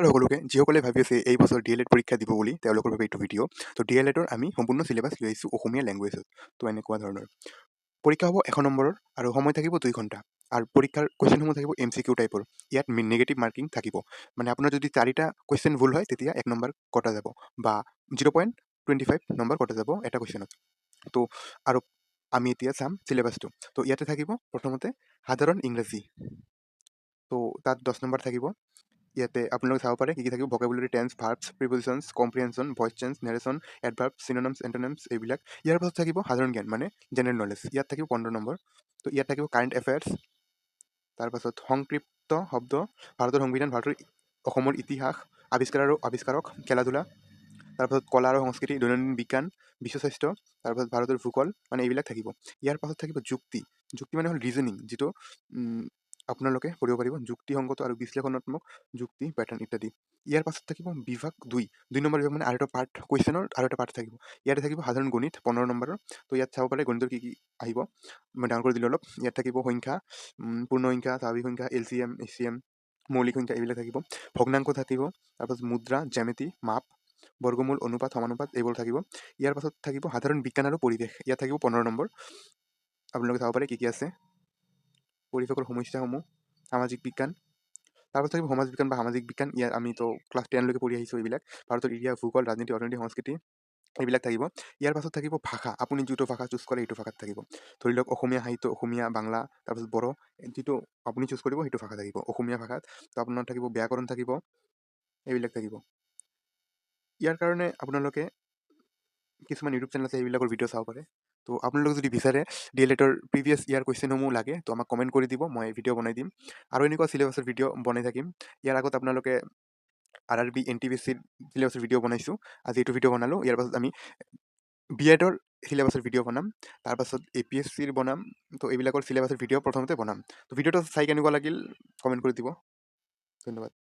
সকলোকে যিসকলে ভাবি আছে এই বছৰ ডি এল এড পৰীক্ষা দিব বুলি তেওঁলোকৰ বাবে এইটো ভিডিঅ'। তো ডি এল এডৰ আমি সম্পূৰ্ণ চিলেবাছ লৈ আহিছোঁ অসমীয়া লেংগুৱেজত। তো এনেকুৱা ধৰণৰ পৰীক্ষা হ'ব 1 নম্বৰৰ আৰু সময় থাকিব 2 ঘণ্টা। আৰু পৰীক্ষাৰ কুৱেশ্যনসমূহ থাকিব MCQ টাইপৰ। ইয়াত নেগেটিভ মাৰ্কিং থাকিব, মানে আপোনাৰ যদি 4টা কুৱেশ্যন ভুল হয় তেতিয়া 1 নম্বৰ কটা যাব বা 0.25 নম্বৰ কটা যাব এটা কুৱেশ্যনত। তো আৰু আমি এতিয়া চাম চিলেবাছটো। তো ইয়াতে থাকিব প্ৰথমতে সাধাৰণ ইংৰাজী। তো তাত 10 নম্বৰ থাকিব। ইয়াতে আপোনালোকে চাব পাৰে কি কি থাকিব: vocabulary, tense, verbs, prepositions, comprehension, voice change, narration, adverb, synonyms, antonyms এইবিলাক। ইয়াৰ পাছত থাকিব সাধাৰণ জ্ঞান মানে জেনেৰেল নলেজ। ইয়াত থাকিব 15 নম্বৰ। তো ইয়াত থাকিব কাৰেণ্ট এফেয়াৰ্ছ, তাৰপাছত সংক্ষিপ্ত শব্দ, ভাৰতৰ সংবিধান, অসমৰ ইতিহাস, আৱিষ্কাৰ আৰু আৱিষ্কাৰক, খেলা ধূলা, তাৰপাছত কলা আৰু সংস্কৃতি, দৈনন্দিন বিজ্ঞান, বিশ্ব স্বাস্থ্য, তাৰপাছত ভাৰতৰ ভূগোল, মানে এইবিলাক থাকিব। ইয়াৰ পাছত থাকিব যুক্তি। যুক্তি মানে হ'ল ৰিজনিং, যিটো আপোনালোকে কৰিব পাৰিব যুক্তিসংগত আৰু বিশ্লেষণাত্মক যুক্তি, পেটাৰ্ণ ইত্যাদি। ইয়াৰ পাছত থাকিব বিভাগ 2 নম্বৰ বিভাগ মানে আৰু এটা পাৰ্ট, কুৱেশ্যনৰ আৰু এটা পাৰ্ট থাকিব। ইয়াতে থাকিব সাধাৰণ গণিত 15 নম্বৰৰ। তো ইয়াত চাব পাৰে গণিতৰ কি কি আহিব, মই ডাউন কৰি দিলোঁ অলপ। ইয়াত থাকিব সংখ্যা, পূৰ্ণ সংখ্যা, স্বাভাৱিক সংখ্যা, LCM, HCM, মৌলিক সংখ্যা এইবিলাক থাকিব। ভগ্নাংশ থাকিব, তাৰপাছত মুদ্ৰা, জ্যামিতি, মাপ, বৰ্গমূল, অনুপাত, সমানুপাত এইবোৰ থাকিব। ইয়াৰ পাছত থাকিব সাধাৰণ বিজ্ঞান আৰু পৰিৱেশ। ইয়াত থাকিব 15 নম্বৰ। আপোনালোকে চাব পাৰে কি কি আছে, পৰিৱেশৰ সমস্যাসমূহ, সামাজিক বিজ্ঞান, তাৰপাছত থাকিব সমাজ বিজ্ঞান বা সামাজিক বিজ্ঞান। ইয়াত আমিতো ক্লাছ 10লৈকে পঢ়ি আহিছোঁ এইবিলাক। ভাৰতৰ ইতিহাস, ভূগোল, ৰাজনীতি, অৰ্থনীতি, সংস্কৃতি এইবিলাক থাকিব। ইয়াৰ পাছত থাকিব ভাষা, আপুনি যিটো ভাষা চুজ কৰে সেইটো ভাষাত থাকিব। ধৰি লওক অসমীয়া সাহিত্য, অসমীয়া, বাংলা, তাৰপাছত বড়ো, যিটো আপুনি চুজ কৰিব সেইটো ভাষা থাকিব অসমীয়া ভাষাত। তো আপোনাৰ থাকিব ব্যাকৰণ থাকিব, এইবিলাক থাকিব। ইয়াৰ কাৰণে আপোনালোকে কিছুমান ইউটিউব চেনেল আছে, এইবিলাকৰ ভিডিঅ' চাব পাৰে। তো আপোনালোকে যদি বিচাৰে ডি এল এডৰ প্ৰিভিয়াছ ইয়াৰ কুৱেশ্যনসমূহ লাগে তো আমাক কমেণ্ট কৰি দিব, মই ভিডিঅ' বনাই দিম আৰু এনেকুৱা চিলেবাছৰ ভিডিঅ' বনাই থাকিম। ইয়াৰ আগত আপোনালোকে RRB NTPC চিলেবাছৰ ভিডিঅ' বনাইছোঁ, আজি এইটো ভিডিঅ' বনালোঁ। ইয়াৰ পাছত আমি BEdৰ চিলেবাছৰ ভিডিঅ' বনাম, তাৰপাছত APSCৰ বনাম। তো এইবিলাকৰ চিলেবাছৰ ভিডিঅ' প্ৰথমতে বনাম। তো ভিডিঅ'টো চাই কেনেকুৱা লাগিল কমেণ্ট কৰি দিব। ধন্যবাদ।